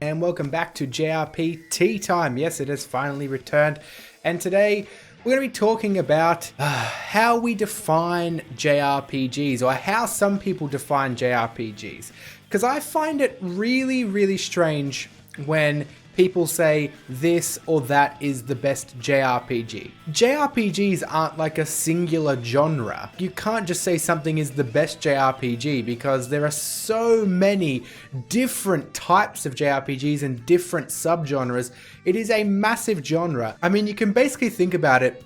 And welcome back to JRPT Time. Yes, it has finally returned. And today we're going to be talking about how we define JRPGs, or how some people define JRPGs. Because I find it really strange when people say this or that is the best JRPG. JRPGs aren't like a singular genre. You can't just say something is the best JRPG because there are so many different types of JRPGs and different subgenres. It is a massive genre. I mean, you can basically think about it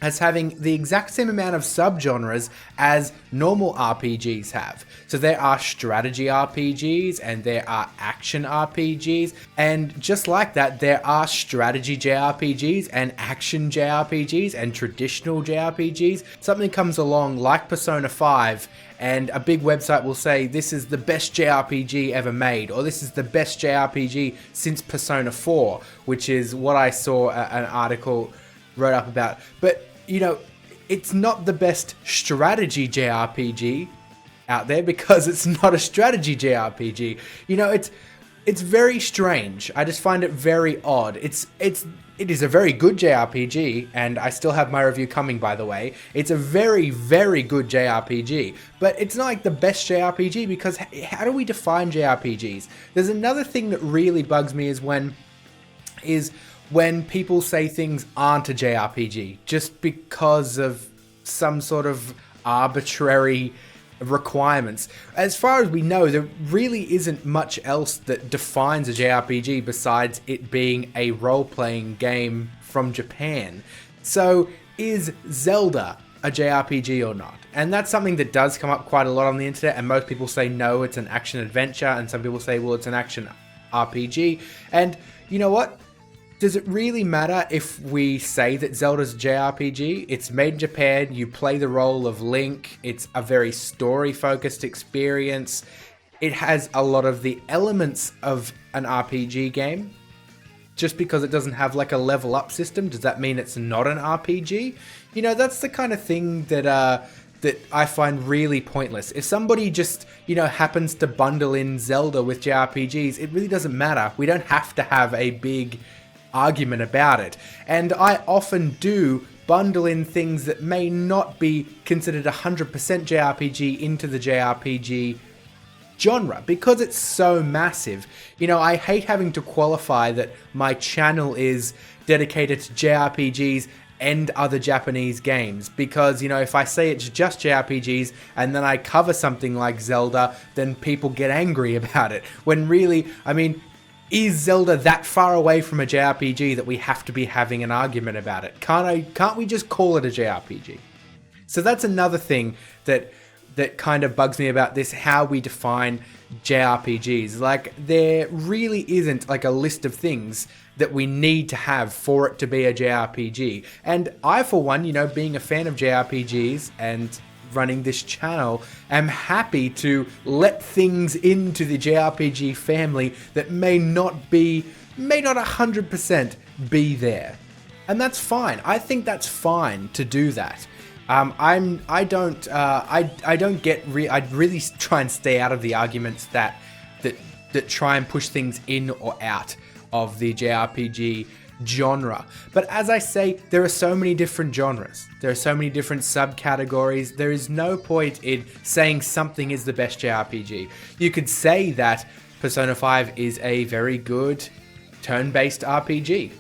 as having the exact same amount of subgenres as normal RPGs have. So there are strategy RPGs and there are action RPGs, and just like that, there are strategy JRPGs and action JRPGs and traditional JRPGs. Something comes along like Persona 5 and a big website will say this is the best JRPG ever made, or this is the best JRPG since Persona 4, which is what I saw an article wrote up about. But you know, it's not the best strategy JRPG out there because it's not a strategy JRPG. You know, it's very strange. I just find it very odd. It is a very good JRPG, and I still have my review coming, by the way. It's a very good JRPG, but it's not like the best JRPG because how do we define JRPGs? There's another thing that really bugs me is when people say things aren't a JRPG just because of some sort of arbitrary requirements. As far as we know, there really isn't much else that defines a JRPG besides it being a role-playing game from Japan. So is Zelda a JRPG or not? And that's something that does come up quite a lot on the internet, and most people say no, it's an action adventure, and some people say, well, it's an action RPG. And you know what? Does it really matter if we say that Zelda's a JRPG? It's made in Japan, you play the role of Link, it's a very story-focused experience. It has a lot of the elements of an RPG game. Just because it doesn't have like a level up system, does that mean it's not an RPG? You know, that's the kind of thing that I find really pointless. If somebody just, you know, happens to bundle in Zelda with JRPGs, it really doesn't matter. We don't have to have a big argument about it. And I often do bundle in things that may not be considered 100% JRPG into the JRPG genre because it's so massive. You know, I hate having to qualify that my channel is dedicated to JRPGs and other Japanese games because, you know, if I say it's just JRPGs and then I cover something like Zelda, then people get angry about it. When really, I mean, is Zelda that far away from a JRPG that we have to be having an argument about it? Can't we just call it a JRPG? So that's another thing that kind of bugs me about this, how we define JRPGs. Like, there really isn't like a list of things that we need to have for it to be a JRPG. And I, for one, you know, being a fan of JRPGs and running this channel, am happy to let things into the JRPG family that may not 100% be there. And that's fine. I think that's fine to do that. I really try and stay out of the arguments that try and push things in or out of the JRPG genre. But as I say, there are so many different genres. There are so many different subcategories. There is no point in saying something is the best JRPG. You could say that Persona 5 is a very good turn-based RPG,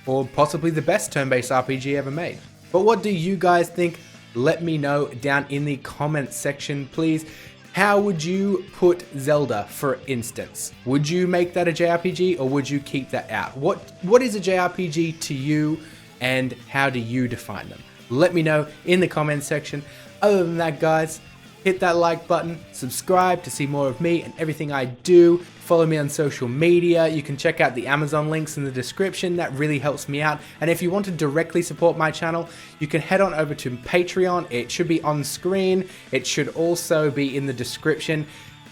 or possibly the best turn-based RPG ever made. But what do you guys think? Let me know down in the comments section, please. How would you put Zelda, for instance? Would you make that a JRPG or would you keep that out? What is a JRPG to you and how do you define them? Let me know in the comments section. Other than that, guys, hit that like button, subscribe to see more of me and everything I do. Follow me on social media. You can check out the Amazon links in the description. That really helps me out. And if you want to directly support my channel, you can head on over to Patreon. It should be on screen. It should also be in the description.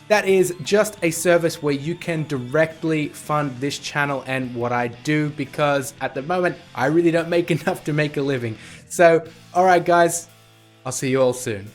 That is just a service where you can directly fund this channel and what I do, because at the moment, I really don't make enough to make a living. So, alright guys, I'll see you all soon.